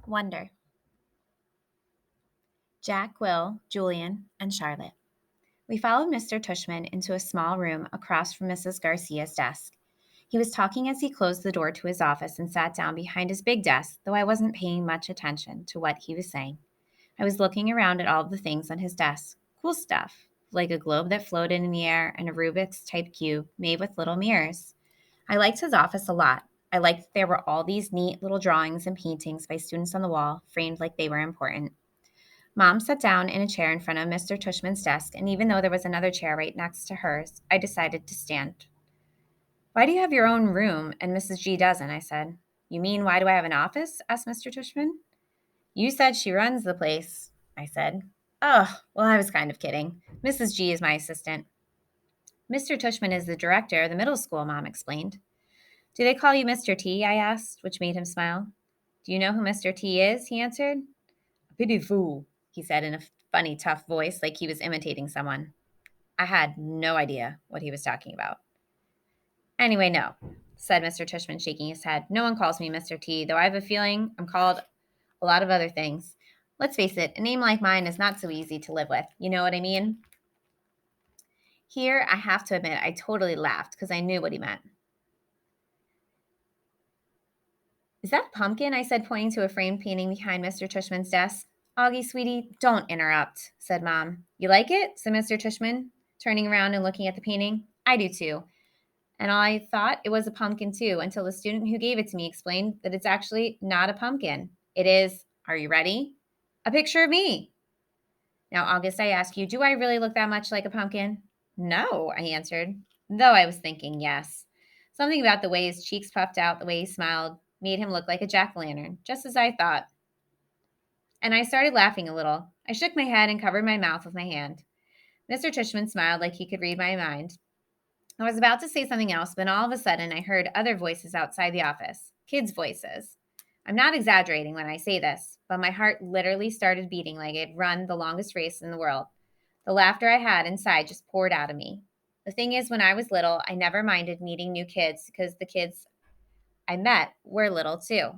Wonder. Jack, Will, Julian, and Charlotte. We followed Mr. Tushman into a small room across from Mrs. Garcia's desk. He was talking as he closed the door to his office and sat down behind his big desk, though I wasn't paying much attention to what he was saying. I was looking around at all of the things on his desk. Cool stuff, like a globe that floated in the air and a Rubik's type cube made with little mirrors. I liked his office a lot. I liked that there were all these neat little drawings and paintings by students on the wall, framed like they were important. Mom sat down in a chair in front of Mr. Tushman's desk, and even though there was another chair right next to hers, I decided to stand. Why do you have your own room and Mrs. G doesn't? I said. You mean, why do I have an office? Asked Mr. Tushman. You said she runs the place, I said. Oh, well, I was kind of kidding. Mrs. G is my assistant. Mr. Tushman is the director of the middle school, Mom explained. Do they call you Mr. T? I asked, which made him smile. Do you know who Mr. T is? He answered. A pity fool, he said in a funny, tough voice like he was imitating someone. I had no idea what he was talking about. Anyway, no, said Mr. Tushman, shaking his head. No one calls me Mr. T, though I have a feeling I'm called a lot of other things. Let's face it, a name like mine is not so easy to live with. You know what I mean? Here, I have to admit, I totally laughed because I knew what he meant. Is that a pumpkin? I said, pointing to a framed painting behind Mr. Tushman's desk. Augie, sweetie, don't interrupt, said Mom. You like it? Said Mr. Tushman, turning around and looking at the painting. I do too. And I thought it was a pumpkin too until the student who gave it to me explained that it's actually not a pumpkin. It is, are you ready? A picture of me. Now, August, I ask you, do I really look that much like a pumpkin? No, I answered, though I was thinking yes. Something about the way his cheeks puffed out, the way he smiled, made him look like a jack-o'-lantern, just as I thought. And I started laughing a little. I shook my head and covered my mouth with my hand. Mr. Tushman smiled like he could read my mind. I was about to say something else, but all of a sudden I heard other voices outside the office, kids' voices. I'm not exaggerating when I say this, but my heart literally started beating like it had run the longest race in the world. The laughter I had inside just poured out of me. The thing is, when I was little, I never minded meeting new kids because the kids I met were little too.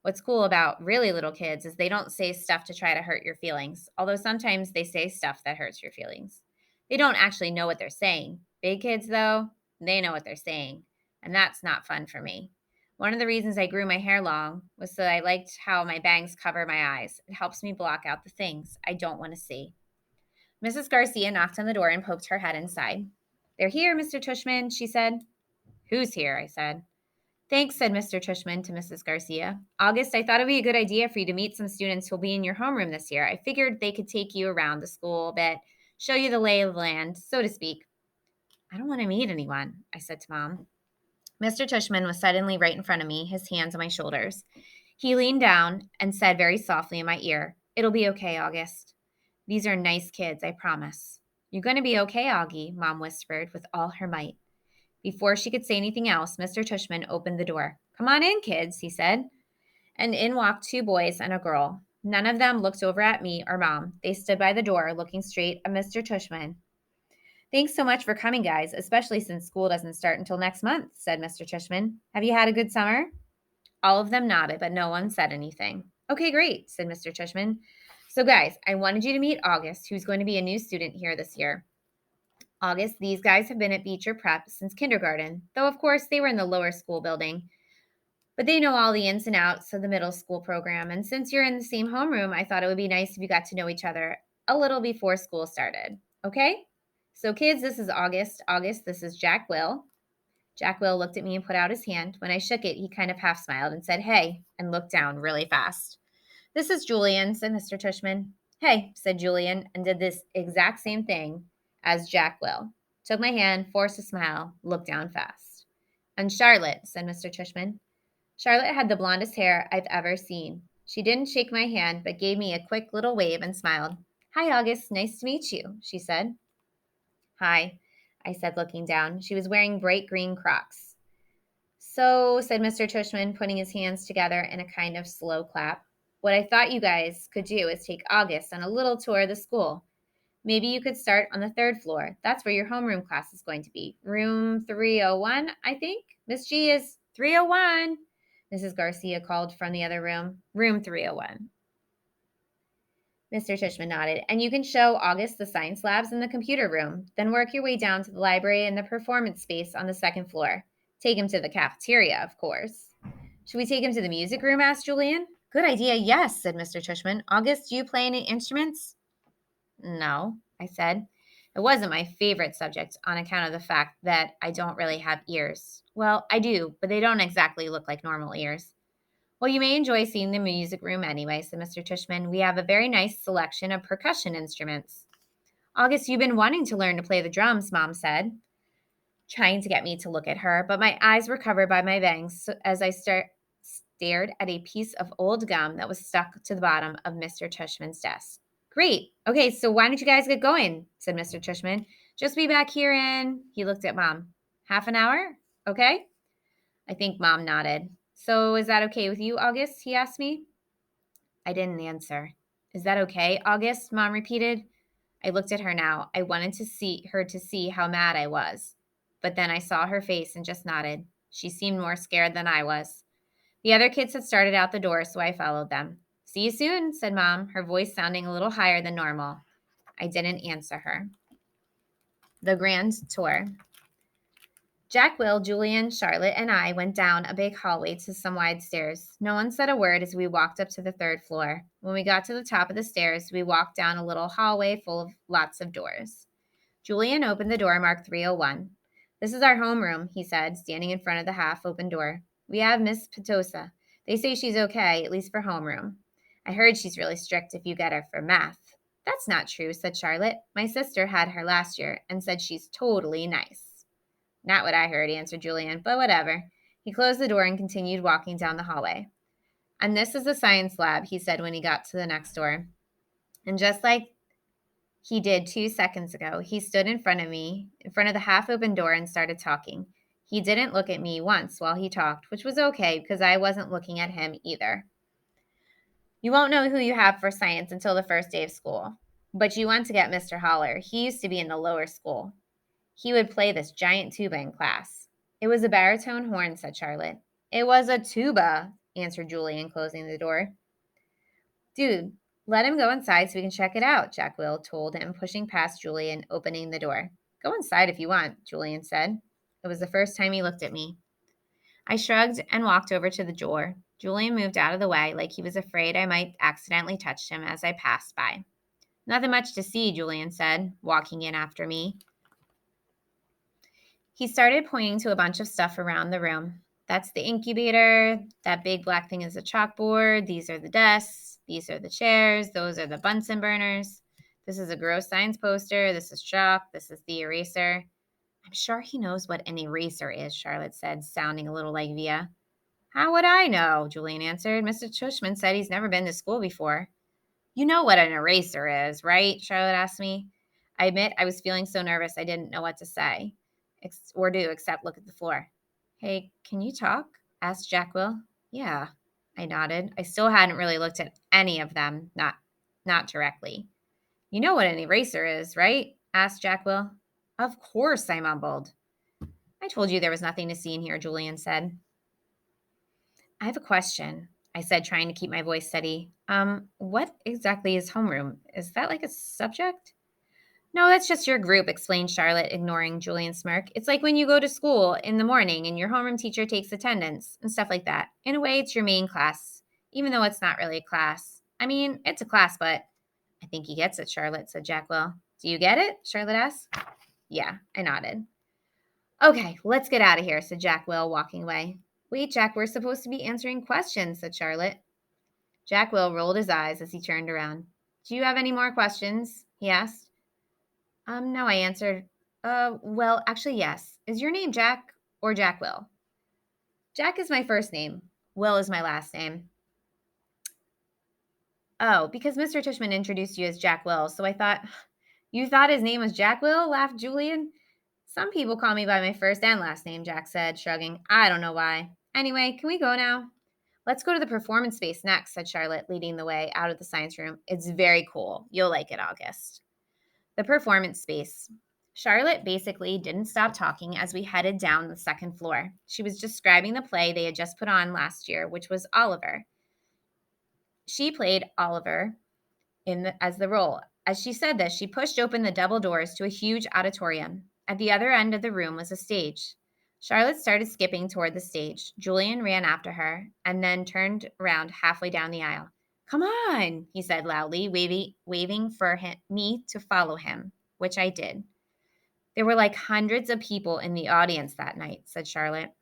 What's cool about really little kids is they don't say stuff to try to hurt your feelings, although sometimes they say stuff that hurts your feelings. They don't actually know what they're saying. Big kids, though, they know what they're saying, and that's not fun for me. One of the reasons I grew my hair long was so that I liked how my bangs cover my eyes. It helps me block out the things I don't want to see. Mrs. Garcia knocked on the door and poked her head inside. They're here, Mr. Tushman, she said. Who's here? I said. Thanks, said Mr. Tushman to Mrs. Garcia. August, I thought it would be a good idea for you to meet some students who'll be in your homeroom this year. I figured they could take you around the school a bit, show you the lay of the land, so to speak. I don't want to meet anyone, I said to Mom. Mr. Tushman was suddenly right in front of me, his hands on my shoulders. He leaned down and said very softly in my ear, It'll be okay, August. These are nice kids, I promise. You're going to be okay, Augie, Mom whispered with all her might. Before she could say anything else, Mr. Tushman opened the door. Come on in, kids, he said. And in walked two boys and a girl. None of them looked over at me or Mom. They stood by the door, looking straight at Mr. Tushman. Thanks so much for coming, guys, especially since school doesn't start until next month, said Mr. Tushman. Have you had a good summer? All of them nodded, but no one said anything. Okay, great, said Mr. Tushman. So, guys, I wanted you to meet August, who's going to be a new student here this year. August, these guys have been at Beecher Prep since kindergarten, though of course they were in the lower school building. But they know all the ins and outs of the middle school program, and since you're in the same homeroom, I thought it would be nice if you got to know each other a little before school started. Okay? So kids, this is August. August, this is Jack Will. Jack Will looked at me and put out his hand. When I shook it, he kind of half smiled and said, Hey, and looked down really fast. This is Julian, said Mr. Tushman. Hey, said Julian, and did this exact same thing as Jack Will. Took my hand, forced a smile, looked down fast. And Charlotte, said Mr. Tushman. Charlotte had the blondest hair I've ever seen. She didn't shake my hand, but gave me a quick little wave and smiled. Hi, August. Nice to meet you, she said. Hi, I said, looking down. She was wearing bright green Crocs. So, said Mr. Tushman, putting his hands together in a kind of slow clap, what I thought you guys could do is take August on a little tour of the school. Maybe you could start on the third floor. That's where your homeroom class is going to be. Room 301, I think. Miss G is 301. Mrs. Garcia called from the other room. Room 301. Mr. Tishman nodded. And you can show August the science labs in the computer room. Then work your way down to the library and the performance space on the second floor. Take him to the cafeteria, of course. Should we take him to the music room? Asked Julian. Good idea, yes, said Mr. Tishman. August, do you play any instruments? No, I said. It wasn't my favorite subject on account of the fact that I don't really have ears. Well, I do, but they don't exactly look like normal ears. Well, you may enjoy seeing the music room anyway, said Mr. Tishman. We have a very nice selection of percussion instruments. August, you've been wanting to learn to play the drums, Mom said, trying to get me to look at her, but my eyes were covered by my bangs as I stared at a piece of old gum that was stuck to the bottom of Mr. Tishman's desk. Great. Okay, so why don't you guys get going? Said Mr. Tishman. Just be back here in, he looked at Mom. Half an hour? Okay. I think Mom nodded. So is that okay with you, August? He asked me. I didn't answer. Is that okay, August? Mom repeated. I looked at her now. I wanted to see how mad I was. But then I saw her face and just nodded. She seemed more scared than I was. The other kids had started out the door, so I followed them. See you soon, said Mom, her voice sounding a little higher than normal. I didn't answer her. The grand tour. Jack, Will, Julian, Charlotte, and I went down a big hallway to some wide stairs. No one said a word as we walked up to the third floor. When we got to the top of the stairs, we walked down a little hallway full of lots of doors. Julian opened the door marked 301. This is our homeroom, he said, standing in front of the half-open door. We have Miss Petosa. They say she's okay, at least for homeroom. I heard she's really strict if you get her for math. That's not true, said Charlotte. My sister had her last year and said she's totally nice. Not what I heard, answered Julian, but whatever. He closed the door and continued walking down the hallway. And this is the science lab, he said when he got to the next door. And just like he did 2 seconds ago, he stood in front of me, in front of the half-open door, and started talking. He didn't look at me once while he talked, which was okay because I wasn't looking at him either. You won't know who you have for science until the first day of school. But you want to get Mr. Holler. He used to be in the lower school. He would play this giant tuba in class. It was a baritone horn, said Charlotte. It was a tuba, answered Julian, closing the door. Dude, let him go inside so we can check it out, Jack Will told him, pushing past Julian, opening the door. Go inside if you want, Julian said. It was the first time he looked at me. I shrugged and walked over to the door. Julian moved out of the way like he was afraid I might accidentally touch him as I passed by. Nothing much to see, Julian said, walking in after me. He started pointing to a bunch of stuff around the room. That's the incubator. That big black thing is a chalkboard. These are the desks. These are the chairs. Those are the Bunsen burners. This is a gross science poster. This is chalk. This is the eraser. I'm sure he knows what an eraser is, Charlotte said, sounding a little like Via. How would I know? Julian answered. Mr. Tushman said he's never been to school before. You know what an eraser is, right? Charlotte asked me. I admit I was feeling so nervous I didn't know what to say or do except look at the floor. Hey, can you talk? Asked Jack Will. Yeah, I nodded. I still hadn't really looked at any of them, not directly. You know what an eraser is, right? Asked Jack Will. Of course, I mumbled. I told you there was nothing to see in here, Julian said. I have a question, I said, trying to keep my voice steady. What exactly is homeroom? Is that like a subject? No, that's just your group, explained Charlotte, ignoring Julian's smirk. It's like when you go to school in the morning and your homeroom teacher takes attendance and stuff like that. In a way, it's your main class, even though it's not really a class. I mean, it's a class, but I think he gets it, Charlotte, said Jack Will. Do you get it? Charlotte asked. Yeah, I nodded. Okay, let's get out of here, said Jack Will, walking away. Wait, Jack, we're supposed to be answering questions, said Charlotte. Jack Will rolled his eyes as he turned around. Do you have any more questions? He asked. No, I answered. Well, actually, yes. Is your name Jack or Jack Will? Jack is my first name. Will is my last name. Oh, because Mr. Tishman introduced you as Jack Will, so I thought, you thought his name was Jack Will? Laughed Julian. Some people call me by my first and last name, Jack said, shrugging. I don't know why. Anyway, can we go now? Let's go to the performance space next, said Charlotte, leading the way out of the science room. It's very cool. You'll like it, August. The performance space. Charlotte basically didn't stop talking as we headed down the second floor. She was describing the play they had just put on last year, which was Oliver. She played Oliver as the role. As she said this, she pushed open the double doors to a huge auditorium. At the other end of the room was a stage. Charlotte started skipping toward the stage. Julian ran after her and then turned around halfway down the aisle. Come on, he said loudly, waving for me to follow him, which I did. There were like hundreds of people in the audience that night, said Charlotte.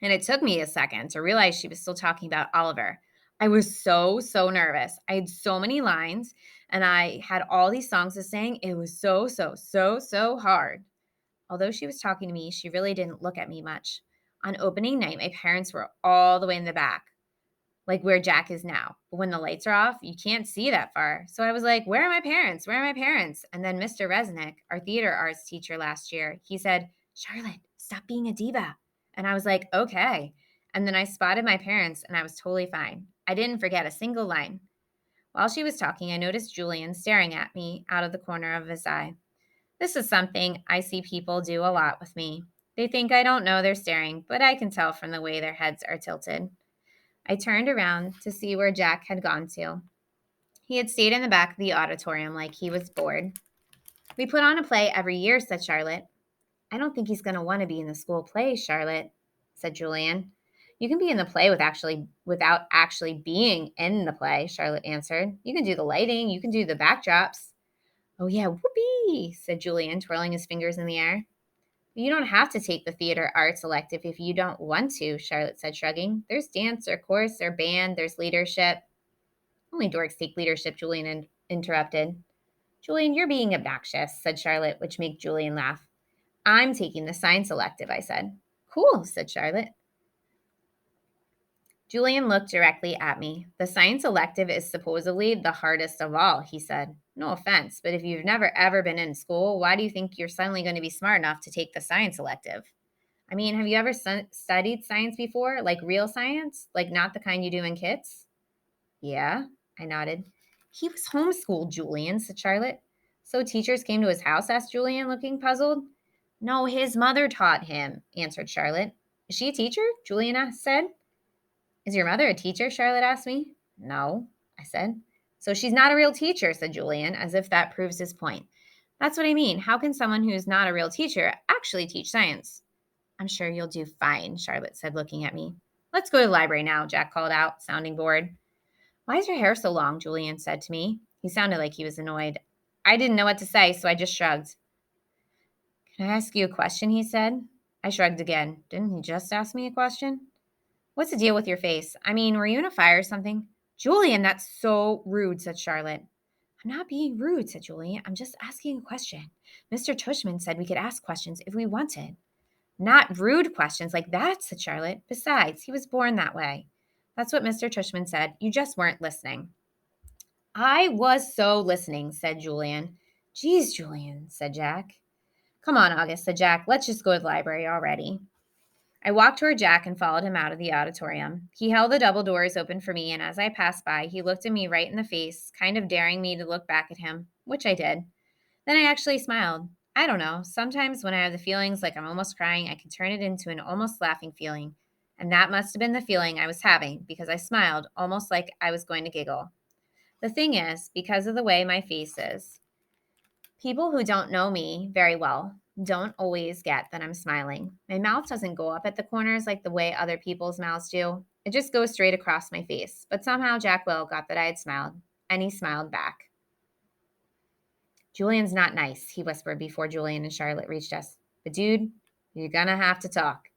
And it took me a second to realize she was still talking about Oliver. I was so nervous. I had so many lines and I had all these songs to sing. It was so hard. Although she was talking to me, she really didn't look at me much. On opening night, my parents were all the way in the back, like where Jack is now. But when the lights are off, you can't see that far. So I was like, where are my parents? Where are my parents? And then Mr. Resnick, our theater arts teacher last year, he said, Charlotte, stop being a diva. And I was like, okay. And then I spotted my parents and I was totally fine. I didn't forget a single line. While she was talking, I noticed Julian staring at me out of the corner of his eye. This is something I see people do a lot with me. They think I don't know they're staring, but I can tell from the way their heads are tilted. I turned around to see where Jack had gone to. He had stayed in the back of the auditorium like he was bored. We put on a play every year, said Charlotte. I don't think he's going to want to be in the school play, Charlotte, said Julian. You can be in the play without actually being in the play, Charlotte answered. You can do the lighting, you can do the backdrops. Oh, yeah, whoopee, said Julian, twirling his fingers in the air. You don't have to take the theater arts elective if you don't want to, Charlotte said, shrugging. There's dance or chorus or band, there's leadership. Only dorks take leadership, Julian interrupted. Julian, you're being obnoxious, said Charlotte, which made Julian laugh. I'm taking the science elective, I said. Cool, said Charlotte. Julian looked directly at me. The science elective is supposedly the hardest of all, he said. No offense, but if you've never ever been in school, why do you think you're suddenly going to be smart enough to take the science elective? I mean, have you ever studied science before? Like real science? Like not the kind you do in kits? Yeah, I nodded. He was homeschooled, Julian, said Charlotte. So teachers came to his house, asked Julian, looking puzzled. No, his mother taught him, answered Charlotte. Is she a teacher? Julian said. Is your mother a teacher? Charlotte asked me. No, I said. So she's not a real teacher, said Julian, as if that proves his point. That's what I mean. How can someone who's not a real teacher actually teach science? I'm sure you'll do fine, Charlotte said, looking at me. Let's go to the library now, Jack called out, sounding bored. Why is your hair so long? Julian said to me. He sounded like he was annoyed. I didn't know what to say, so I just shrugged. Can I ask you a question? He said. I shrugged again. Didn't he just ask me a question? What's the deal with your face? I mean, were you in a fire or something? Julian, that's so rude, said Charlotte. I'm not being rude, said Julian. I'm just asking a question. Mr. Tushman said we could ask questions if we wanted. Not rude questions like that, said Charlotte. Besides, he was born that way. That's what Mr. Tushman said. You just weren't listening. I was so listening, said Julian. Geez, Julian, said Jack. Come on, August, said Jack. Let's just go to the library already. I walked toward Jack and followed him out of the auditorium. He held the double doors open for me, and as I passed by, he looked at me right in the face, kind of daring me to look back at him, which I did. Then I actually smiled. I don't know. Sometimes when I have the feelings like I'm almost crying, I can turn it into an almost laughing feeling. And that must have been the feeling I was having because I smiled almost like I was going to giggle. The thing is, because of the way my face is, people who don't know me very well don't always get that I'm smiling. My mouth doesn't go up at the corners like the way other people's mouths do. It just goes straight across my face. But somehow Jack Will got that I had smiled, and he smiled back. Julian's not nice, he whispered before Julian and Charlotte reached us. But dude, you're gonna have to talk.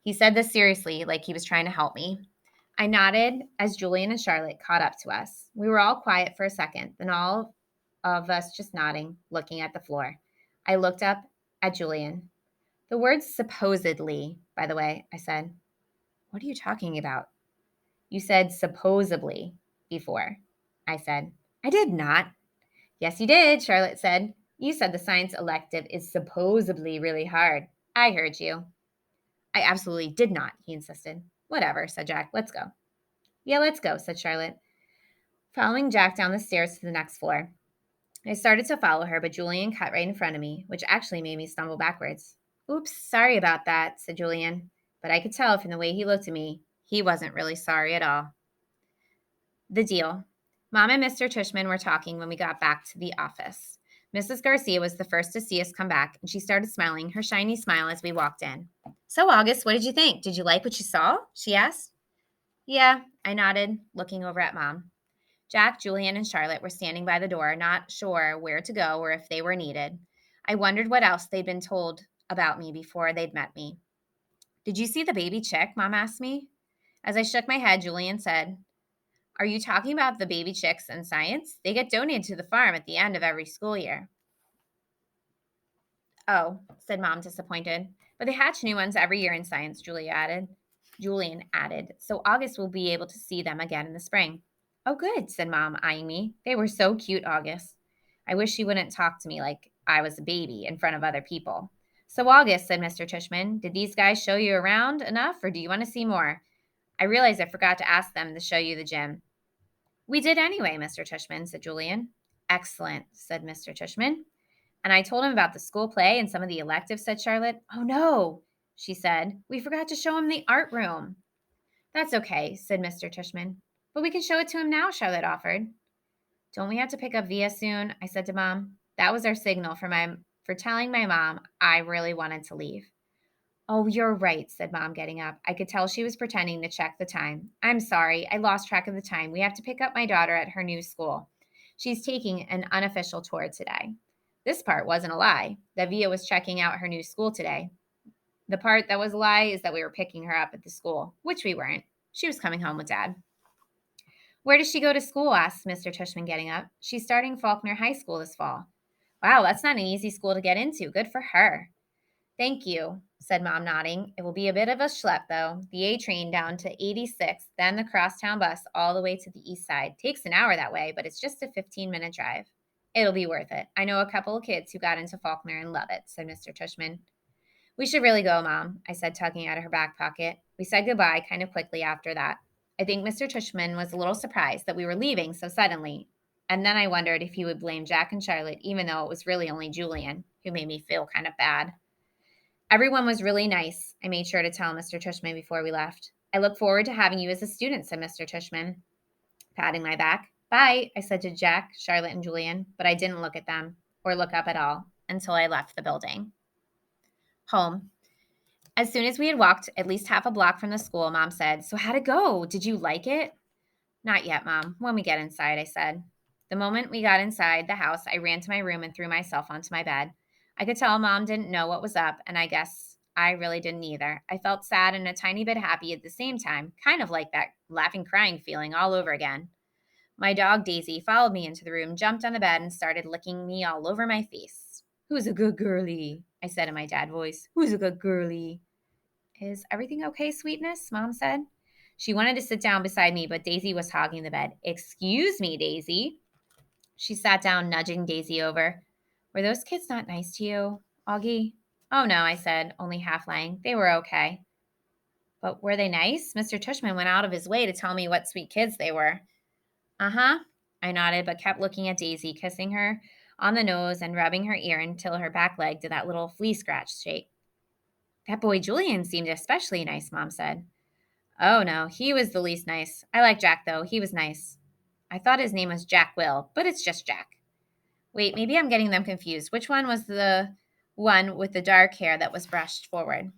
He said this seriously, like he was trying to help me. I nodded as Julian and Charlotte caught up to us. We were all quiet for a second, then all of us just nodding, looking at the floor. I looked up at Julian. The word supposedly, by the way, I said. What are you talking about? You said supposedly before, I said. I did not. Yes, you did, Charlotte said. You said the science elective is supposedly really hard. I heard you. I absolutely did not, he insisted. Whatever, said Jack. Let's go. Yeah, let's go, said Charlotte, following Jack down the stairs to the next floor. I started to follow her, but Julian cut right in front of me, which actually made me stumble backwards. Oops, sorry about that, said Julian. But I could tell from the way he looked at me, he wasn't really sorry at all. The deal. Mom and Mr. Tushman were talking when we got back to the office. Mrs. Garcia was the first to see us come back, and she started smiling her shiny smile as we walked in. So, August, what did you think? Did you like what you saw? She asked. Yeah, I nodded, looking over at Mom. Jack, Julian, and Charlotte were standing by the door, not sure where to go or if they were needed. I wondered what else they'd been told about me before they'd met me. Did you see the baby chick? Mom asked me. As I shook my head, Julian said, Are you talking about the baby chicks in science? They get donated to the farm at the end of every school year. Oh, said Mom, disappointed. But they hatch new ones every year in science, Julian added, so August will be able to see them again in the spring. Oh, good, said Mom, eyeing me. They were so cute, August. I wish she wouldn't talk to me like I was a baby in front of other people. So, August, said Mr. Tushman, did these guys show you around enough, or do you want to see more? I realized I forgot to ask them to show you the gym. We did anyway, Mr. Tushman, said Julian. Excellent, said Mr. Tushman. And I told him about the school play and some of the electives, said Charlotte. Oh, no, she said. We forgot to show him the art room. That's okay, said Mr. Tushman. But we can show it to him now, Charlotte offered. Don't we have to pick up Via soon? I said to Mom. That was our signal for telling my mom I really wanted to leave. Oh, you're right, said Mom, getting up. I could tell she was pretending to check the time. I'm sorry, I lost track of the time. We have to pick up my daughter at her new school. She's taking an unofficial tour today. This part wasn't a lie, that Via was checking out her new school today. The part that was a lie is that we were picking her up at the school, which we weren't. She was coming home with Dad. Where does she go to school? Asked Mr. Tushman, getting up. She's starting Faulkner High School this fall. Wow, that's not an easy school to get into. Good for her. Thank you, said Mom, nodding. It will be a bit of a schlep, though. The A train down to 86, then the crosstown bus all the way to the east side. Takes an hour that way, but it's just a 15-minute drive. It'll be worth it. I know a couple of kids who got into Faulkner and love it, said Mr. Tushman. We should really go, Mom, I said, tugging out of her back pocket. We said goodbye kind of quickly after that. I think Mr. Tushman was a little surprised that we were leaving so suddenly, and then I wondered if he would blame Jack and Charlotte, even though it was really only Julian, who made me feel kind of bad. Everyone was really nice, I made sure to tell Mr. Tushman before we left. I look forward to having you as a student, said Mr. Tushman, patting my back. Bye, I said to Jack, Charlotte, and Julian, but I didn't look at them or look up at all until I left the building. Home. As soon as we had walked at least half a block from the school, Mom said, So how'd it go? Did you like it? Not yet, Mom. When we get inside, I said. The moment we got inside the house, I ran to my room and threw myself onto my bed. I could tell Mom didn't know what was up, and I guess I really didn't either. I felt sad and a tiny bit happy at the same time, kind of like that laughing, crying feeling all over again. My dog, Daisy, followed me into the room, jumped on the bed, and started licking me all over my face. Who's a good girlie? I said in my dad voice. Who's a good girlie? Is everything okay, sweetness? Mom said. She wanted to sit down beside me, but Daisy was hogging the bed. Excuse me, Daisy. She sat down, nudging Daisy over. Were those kids not nice to you, Augie? Oh, no, I said, only half lying. They were okay. But were they nice? Mr. Tushman went out of his way to tell me what sweet kids they were. Uh-huh, I nodded, but kept looking at Daisy, kissing her on the nose and rubbing her ear until her back leg did that little flea scratch shake. That boy Julian seemed especially nice, Mom said. Oh, no, he was the least nice. I like Jack, though. He was nice. I thought his name was Jack Will, but it's just Jack. Wait, maybe I'm getting them confused. Which one was the one with the dark hair that was brushed forward?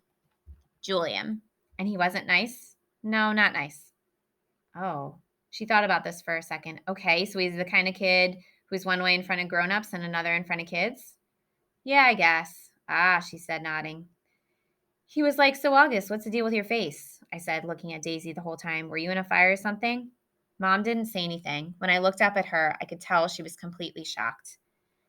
Julian. And he wasn't nice? No, not nice. Oh. She thought about this for a second. Okay, so he's the kind of kid who's one way in front of grown-ups and another in front of kids? Yeah, I guess. Ah, she said, nodding. He was like, So, August, what's the deal with your face? I said, looking at Daisy the whole time. Were you in a fire or something? Mom didn't say anything. When I looked up at her, I could tell she was completely shocked.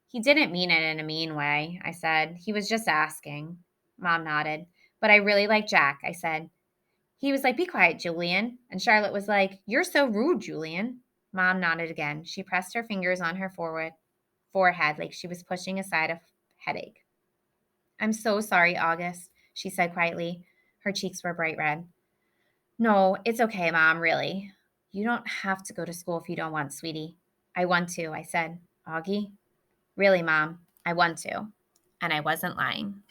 He didn't mean it in a mean way, I said. He was just asking. Mom nodded. But I really like Jack, I said. He was like, Be quiet, Julian. And Charlotte was like, You're so rude, Julian. Mom nodded again. She pressed her fingers on her forehead like she was pushing aside a headache. I'm so sorry, August, she said quietly. Her cheeks were bright red. No, it's okay, Mom, really. You don't have to go to school if you don't want, sweetie. I want to, I said. Augie? Really, Mom, I want to. And I wasn't lying.